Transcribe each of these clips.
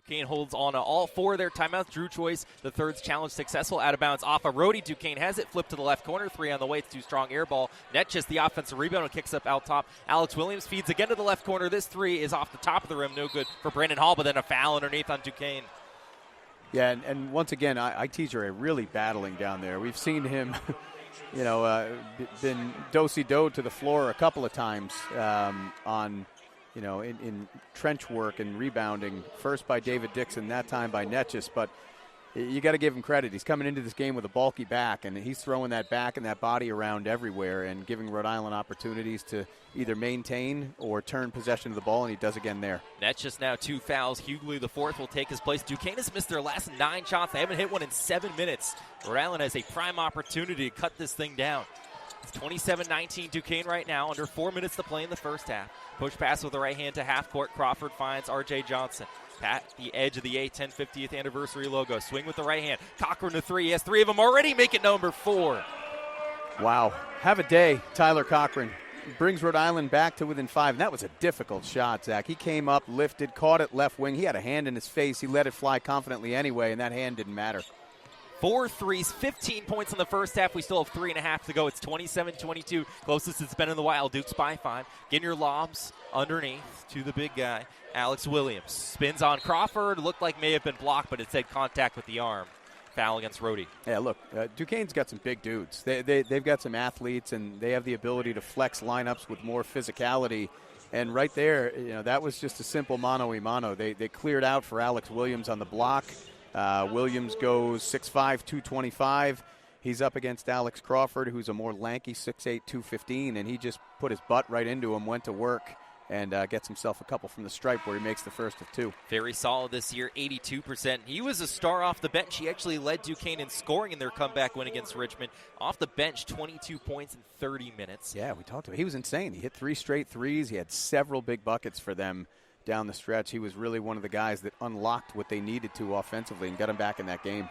Duquesne holds on to all 4 of their timeouts. Drew Choice, the third's challenge successful. Out of bounds off of Rhody. Duquesne has it. Flipped to the left corner. 3 on the way. It's too strong. Air ball. Netjes, the offensive rebound, and kicks up out top. Alex Williams feeds again to the left corner. This 3 is off the top of the rim. No good for Brandon Hall, but then a foul underneath on Duquesne. Yeah, and once again, ITJ really battling down there. We've seen him, been do-si-do to the floor a couple of times on – in trench work and rebounding, first by David Dixon, that time by Netjes. But you got to give him credit. He's coming into this game with a bulky back, and he's throwing that back and that body around everywhere and giving Rhode Island opportunities to either maintain or turn possession of the ball, and he does again there. Netjes now 2 fouls. Hughley, the 4th, will take his place. Duquesne has missed their last 9 shots. They haven't hit one in 7 minutes. Rhode Island has a prime opportunity to cut this thing down. It's 27-19 Duquesne right now, under 4 minutes to play in the first half. Push pass with the right hand to half court. Crawford finds R.J. Johnson. At the edge of the A10 50th anniversary logo. Swing with the right hand. Cochran to 3. He has 3 of them already. Make it number 4. Wow. Have a day, Tyler Cochran. Brings Rhode Island back to within 5. And that was a difficult shot, Zach. He came up, lifted, caught it left wing. He had a hand in his face. He let it fly confidently anyway, and that hand didn't matter. 4 threes, 15 points in the first half. We still have 3.5 to go. It's 27-22. Closest it's been in a while. Dukes by 5. Getting your lobs underneath to the big guy, Alex Williams. Spins on Crawford. Looked like may have been blocked, but it said contact with the arm. Foul against Rhody. Yeah, look, Duquesne's got some big dudes. They've got some athletes, and they have the ability to flex lineups with more physicality. And right there, that was just a simple mano-a-mano. They cleared out for Alex Williams on the block. Williams goes 6'5", 225. He's up against Alex Crawford, who's a more lanky 6'8", 215, and he just put his butt right into him, went to work, and gets himself a couple from the stripe where he makes the first of 2. Very solid this year, 82%. He was a star off the bench. He actually led Duquesne in scoring in their comeback win against Richmond. Off the bench, 22 points in 30 minutes. Yeah, we talked about it. He was insane. He hit 3 straight threes. He had several big buckets for them down the stretch. He was really one of the guys that unlocked what they needed to offensively and got him back in that game.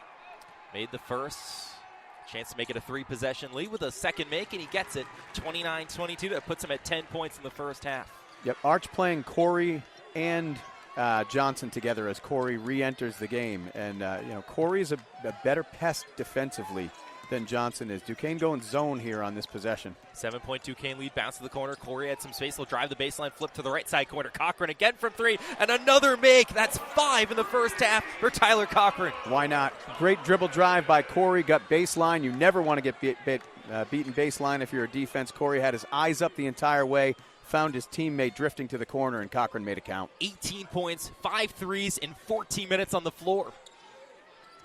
Made the first. Chance to make it a 3-possession lead with a second make, and he gets it. 29-22. That puts him at 10 points in the first half. Yep, Arch playing Corey and Johnson together as Corey re-enters the game. And, Corey's a better pest defensively than Johnson is. Duquesne going zone here on this possession. 7-point Duquesne lead, bounce to the corner. Corey had some space. He'll drive the baseline, flip to the right side corner. Cochran again from 3, and another make. That's 5 in the first half for Tyler Cochran. Why not? Great dribble drive by Corey. Got baseline. You never want to get beaten baseline if you're a defense. Corey had his eyes up the entire way, found his teammate drifting to the corner, and Cochran made it count. 18 points, 5 threes in 14 minutes on the floor.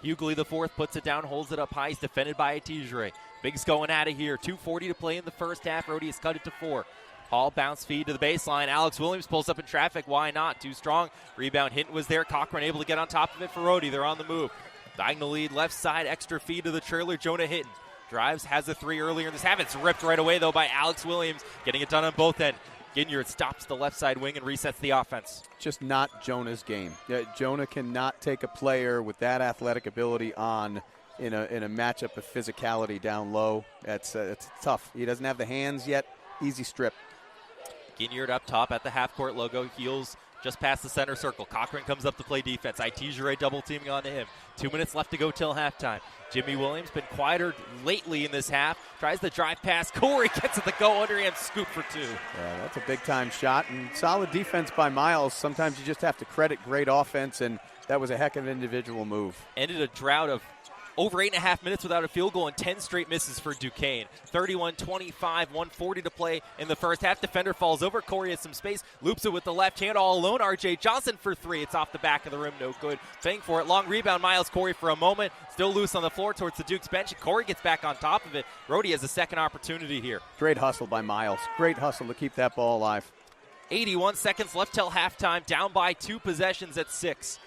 Hughley, the 4th, puts it down, holds it up high. He's defended by Atijere. Biggs going out of here. 2:40 to play in the first half. Rhody has cut it to 4. Hall bounce feed to the baseline. Alex Williams pulls up in traffic. Why not? Too strong. Rebound. Hinton was there. Cochran able to get on top of it for Rhody. They're on the move. Diagonal lead, left side, extra feed to the trailer. Jonah Hinton drives, has a 3 earlier in this half. It's ripped right away, though, by Alex Williams. Getting it done on both ends. Ginyard stops the left side wing and resets the offense. Just not Jonah's game. Jonah cannot take a player with that athletic ability on in a matchup of physicality down low. It's tough. He doesn't have the hands yet. Easy strip. Ginyard up top at the half-court logo. Heels just past the center circle. Cochran comes up to play defense. Itijere double teaming onto him. 2 minutes left to go till halftime. Jimmy Williams been quieter lately in this half. Tries the drive pass. Corey gets it to go underhand. Scoop for 2. Yeah, that's a big-time shot. And solid defense by Miles. Sometimes you just have to credit great offense, and that was a heck of an individual move. Ended a drought of over 8.5 minutes without a field goal and 10 straight misses for Duquesne. 31-25, 1:40 to play in the first half. Defender falls over. Corey has some space. Loops it with the left hand all alone. R.J. Johnson for 3. It's off the back of the rim. No good. Paying for it. Long rebound. Miles Corey for a moment. Still loose on the floor towards the Dukes bench. Corey gets back on top of it. Rhody has a second opportunity here. Great hustle by Miles. Great hustle to keep that ball alive. 81 seconds left till halftime. Down by 2 possessions at 6.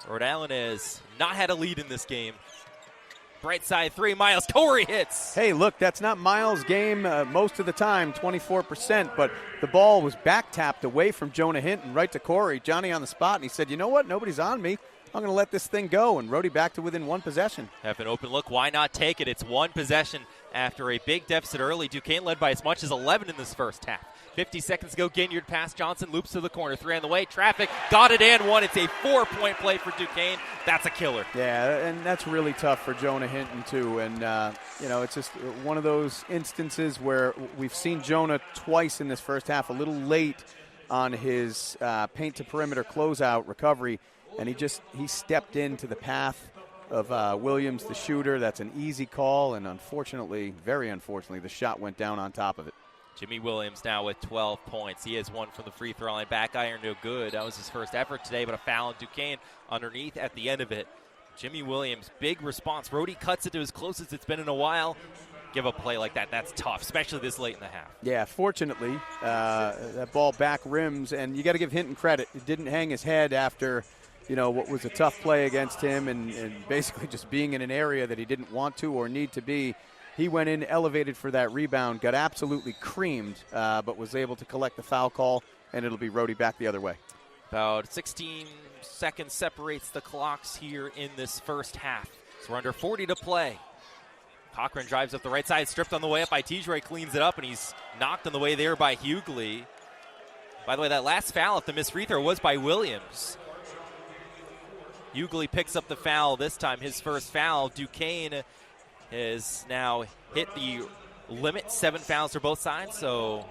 Rhode Island has not had a lead in this game. Right side 3, Miles Corey hits. Hey, look, that's not Miles' game most of the time, 24%, but the ball was back tapped away from Jonah Hinton right to Corey. Johnny on the spot, and he said, you know what, nobody's on me. I'm going to let this thing go, and Rhody back to within 1 possession. Have an open look. Why not take it? It's 1 possession after a big deficit early. Duquesne led by as much as 11 in this first half. 50 seconds to go. Ginyard pass Johnson, loops to the corner. 3 on the way. Traffic. Got it and 1. It's a 4-point play for Duquesne. That's a killer. Yeah, and that's really tough for Jonah Hinton, too. And, it's just one of those instances where we've seen Jonah twice in this first half, a little late on his paint-to-perimeter closeout recovery. And he stepped into the path of Williams, the shooter. That's an easy call. And unfortunately, very unfortunately, the shot went down on top of it. Jimmy Williams now with 12 points. He has 1 from the free throw line. Back iron, no good. That was his first effort today, but a foul on Duquesne underneath at the end of it. Jimmy Williams, big response. Rhody cuts it to as close as it's been in a while. Give a play like that, that's tough, especially this late in the half. Yeah, fortunately, that ball back rims, and you got to give Hinton credit. He didn't hang his head after, what was a tough play against him and basically just being in an area that he didn't want to or need to be. He went in, elevated for that rebound, got absolutely creamed, but was able to collect the foul call, and it'll be Rhody back the other way. About 16 seconds separates the clocks here in this first half. So we're under 40 to play. Cochran drives up the right side, stripped on the way up by Tijre, cleans it up, and he's knocked on the way there by Hughley. By the way, that last foul, if the missed free throw, was by Williams. Hughley picks up the foul this time, his first foul. Duquesne has now hit the limit, 7 fouls for both sides, so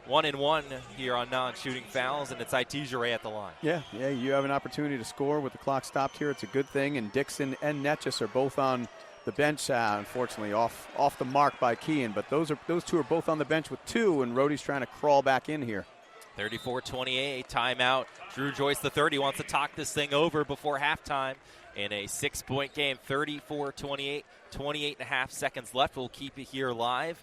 1-1 here on non-shooting fouls, and it's Tijre at the line. Yeah, you have an opportunity to score with the clock stopped here. It's a good thing, and Dixon and Netchus are both on the bench, unfortunately, off the mark by Kean, but those two are both on the bench with 2, and Rhody's trying to crawl back in here. 34-28, timeout. Drew Joyce, the 30, wants to talk this thing over before halftime in a 6-point game. 34-28, 28.5 seconds left. We'll keep it here live.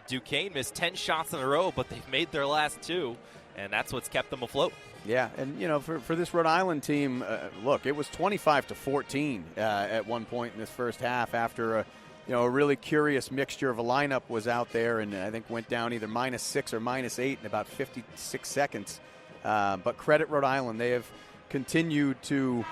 Duquesne missed 10 shots in a row, but they've made their last 2, and that's what's kept them afloat. Yeah, and, for this Rhode Island team, look, it was 25-14 at one point in this first half after a really curious mixture of a lineup was out there and I think went down either -6 or -8 in about 56 seconds. But credit Rhode Island. They have continued to,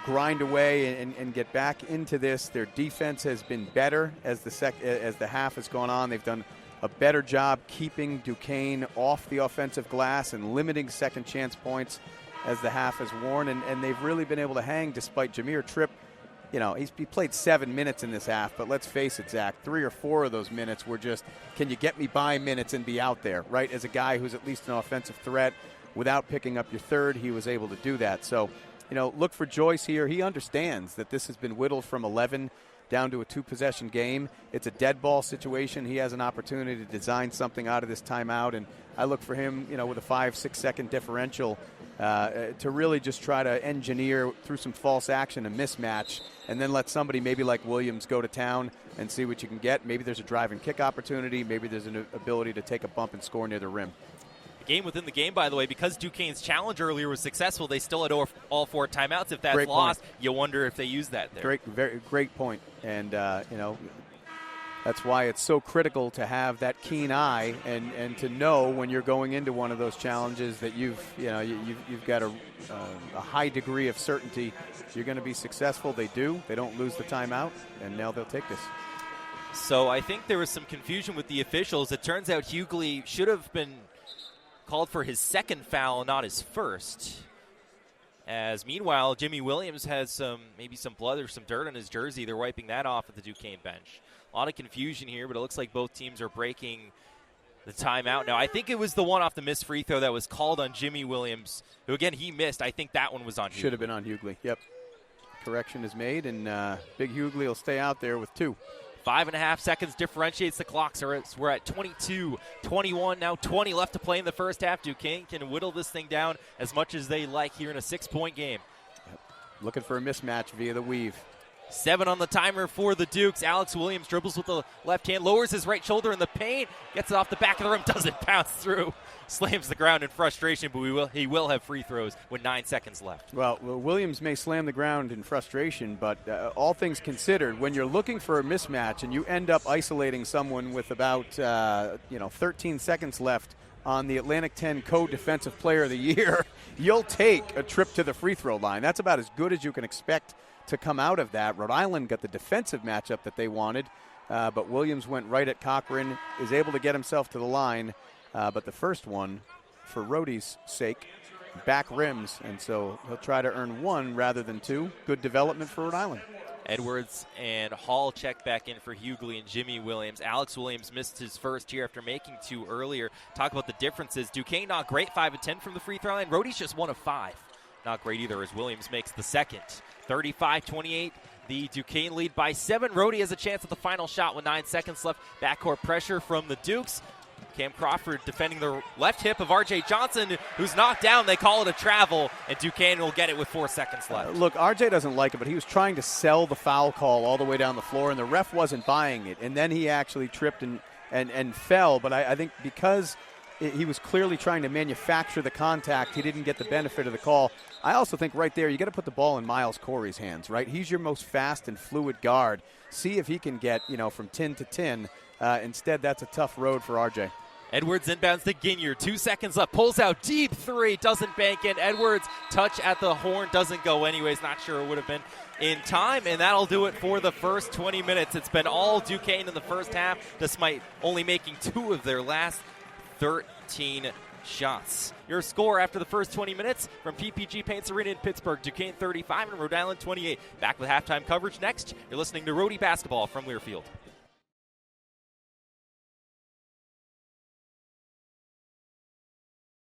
grind away and get back into this. Their defense has been better as the half has gone on. They've done a better job keeping Duquesne off the offensive glass and limiting second chance points as the half has worn. And they've really been able to hang despite Jameer Tripp. He played 7 minutes in this half, but let's face it, Zach, 3 or 4 of those minutes were just, can you get me by minutes and be out there, right? As a guy who's at least an offensive threat, without picking up your third, he was able to do that. So, look for Joyce here. He understands that this has been whittled from 11 down to a 2-possession game. It's a dead ball situation. He has an opportunity to design something out of this timeout, and I look for him, with a 5-6 second differential to really just try to engineer through some false action a mismatch, and then let somebody maybe like Williams go to town and see what you can get. Maybe there's a drive and kick opportunity. Maybe there's an ability to take a bump and score near the rim. Game within the game, by the way, because Duquesne's challenge earlier was successful, they still had all 4 timeouts. If that's great lost, point. you wonder if they use that there. Very great point. And, that's why it's so critical to have that keen eye and to know when you're going into one of those challenges that you've got a high degree of certainty you're going to be successful. They do. They don't lose the timeout, and now they'll take this. So I think there was some confusion with the officials. It turns out Hughley should have been called for his second foul, not his first. As meanwhile, Jimmy Williams has maybe some blood or some dirt on his jersey. They're wiping that off at the Duquesne bench. A lot of confusion here, but it looks like both teams are breaking the timeout. Now, I think it was the one off the missed free throw that was called on Jimmy Williams, who, again, he missed. I think that one was on Hughley. Should have been on Hughley, yep. Correction is made, and Big Hughley will stay out there with 2. 5.5 seconds differentiates the clock. So we're at 22-21, now 20 left to play in the first half. Duquesne can whittle this thing down as much as they like here in a 6-point game. Yep. Looking for a mismatch via the weave. 7 on the timer for the Dukes. Alex Williams dribbles with the left hand, lowers his right shoulder in the paint, gets it off the back of the rim, doesn't bounce through, slams the ground in frustration, but he will have free throws with 9 seconds left. Well, Williams may slam the ground in frustration, but all things considered, when you're looking for a mismatch and you end up isolating someone with about 13 seconds left on the Atlantic 10 co-defensive player of the year, you'll take a trip to the free throw line. That's about as good as you can expect to come out of that. Rhode Island got the defensive matchup that they wanted, but Williams went right at Cochran, is able to get himself to the line, But the first one, for Rhody's sake, back rims, and so he'll try to earn 1 rather than 2. Good development for Rhode Island. Edwards and Hall check back in for Hughley and Jimmy Williams. Alex Williams missed his first here after making 2 earlier. Talk about the differences. Duquesne not great, 5 of 10 from the free throw line. Rhody's just 1 of 5. Not great either as Williams makes the second. 35-28, the Duquesne lead by 7. Rhody has a chance at the final shot with 9 seconds left. Backcourt pressure from the Dukes. Cam Crawford defending the left hip of R.J. Johnson, who's knocked down. They call it a travel, and Duquesne will get it with 4 seconds left. Look, R.J. doesn't like it, but he was trying to sell the foul call all the way down the floor, and the ref wasn't buying it. And then he actually tripped and fell. But I think because he was clearly trying to manufacture the contact, he didn't get the benefit of the call. I also think right there, you got to put the ball in Miles Corey's hands, right? He's your most fast and fluid guard. See if he can get, from 10 to 10. Instead, that's a tough road for R.J. Edwards inbounds to Ginyard. 2 seconds left. Pulls out deep 3. Doesn't bank in. Edwards touch at the horn. Doesn't go anyways. Not sure it would have been in time. And that'll do it for the first 20 minutes. It's been all Duquesne in the first half, despite only making 2 of their last 13 shots. Your score after the first 20 minutes from PPG Paints Arena in Pittsburgh. Duquesne 35 and Rhode Island 28. Back with halftime coverage next. You're listening to Rhody Basketball from Learfield.